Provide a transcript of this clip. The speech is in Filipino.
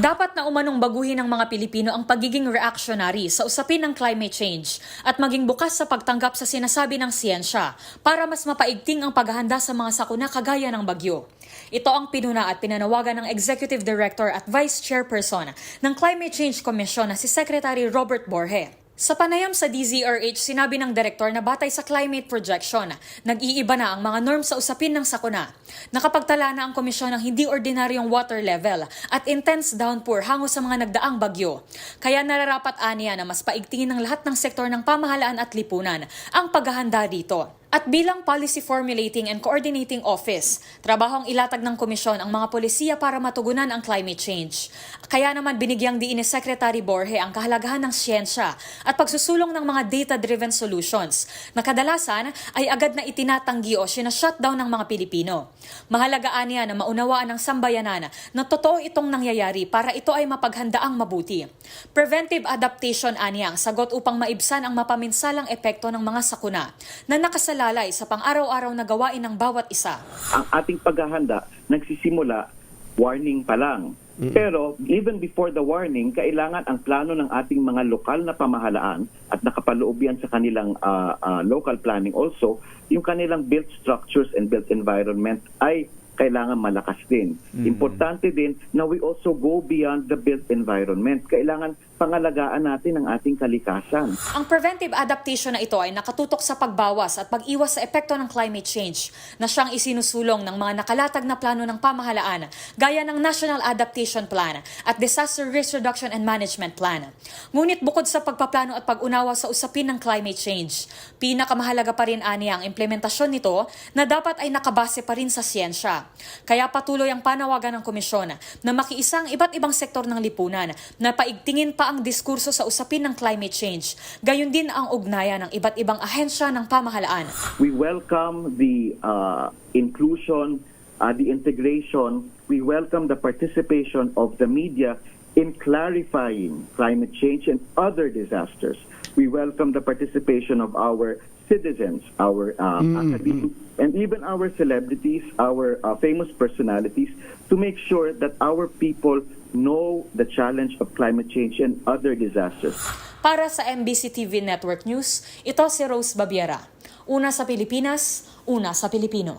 Dapat na umanong baguhin ng mga Pilipino ang pagiging reactionary sa usapin ng climate change at maging bukas sa pagtanggap sa sinasabi ng siyensya para mas mapaigting ang paghahanda sa mga sakuna kagaya ng bagyo. Ito ang pinuna at pinanawagan ng Executive Director at Vice Chairperson ng Climate Change Commission na si Secretary Robert Borge. Sa panayam sa DZRH, sinabi ng direktor na batay sa climate projection, nag-iiba na ang mga norms sa usapin ng sakuna. Nakapagtala na ang komisyon ng hindi ordinaryong water level at intense downpour hango sa mga nagdaang bagyo. Kaya nararapat aniya na mas paigtingin ng lahat ng sektor ng pamahalaan at lipunan ang paghahanda dito. At bilang Policy Formulating and Coordinating Office, trabahong ilatag ng komisyon ang mga polisiya para matugunan ang climate change. Kaya naman binigyang diin ni Secretary Borge ang kahalagahan ng siyensya at pagsusulong ng mga data-driven solutions na kadalasan ay agad na itinatanggi o sinashutdown ng mga Pilipino. Mahalagaan niya na maunawaan ng sambayanan na totoo itong nangyayari para ito ay mapaghandaang mabuti. Preventive adaptation aniya ang sagot upang maibsan ang mapaminsalang epekto ng mga sakuna na nakasalalay sa pang-araw-araw na gawain ng bawat isa. Ang ating paghahanda nagsisimula warning pa lang. Pero even before the warning, kailangan ang plano ng ating mga lokal na pamahalaan at nakapaloob yan sa kanilang local planning also, yung kanilang built structures and built environment ay kailangan malakas din. Importante din na we also go beyond the built environment. Kailangan pangalagaan natin ang ating kalikasan. Ang preventive adaptation na ito ay nakatutok sa pagbawas at pag-iwas sa epekto ng climate change na siyang isinusulong ng mga nakalatag na plano ng pamahalaan gaya ng National Adaptation Plan at Disaster Risk Reduction and Management Plan. Ngunit bukod sa pagpaplano at pag-unawa sa usapin ng climate change, pinakamahalaga pa rin aniya ang implementasyon nito na dapat ay nakabase pa rin sa siyensya. Kaya patuloy ang panawagan ng komisyon na makiisa ang iba't ibang sektor ng lipunan na paigtingin pa ang diskurso sa usapin ng climate change. Gayon din ang ugnayan ng iba't ibang ahensya ng pamahalaan. We welcome the inclusion, the integration. We welcome the participation of the media in clarifying climate change and other disasters. We welcome the participation of our citizens, our academics, and even our celebrities, our famous personalities, to make sure that our people know the challenge of climate change and other disasters. Para sa MBC TV Network News, ito si Rose Babiera. Una sa Pilipinas, una sa Pilipino.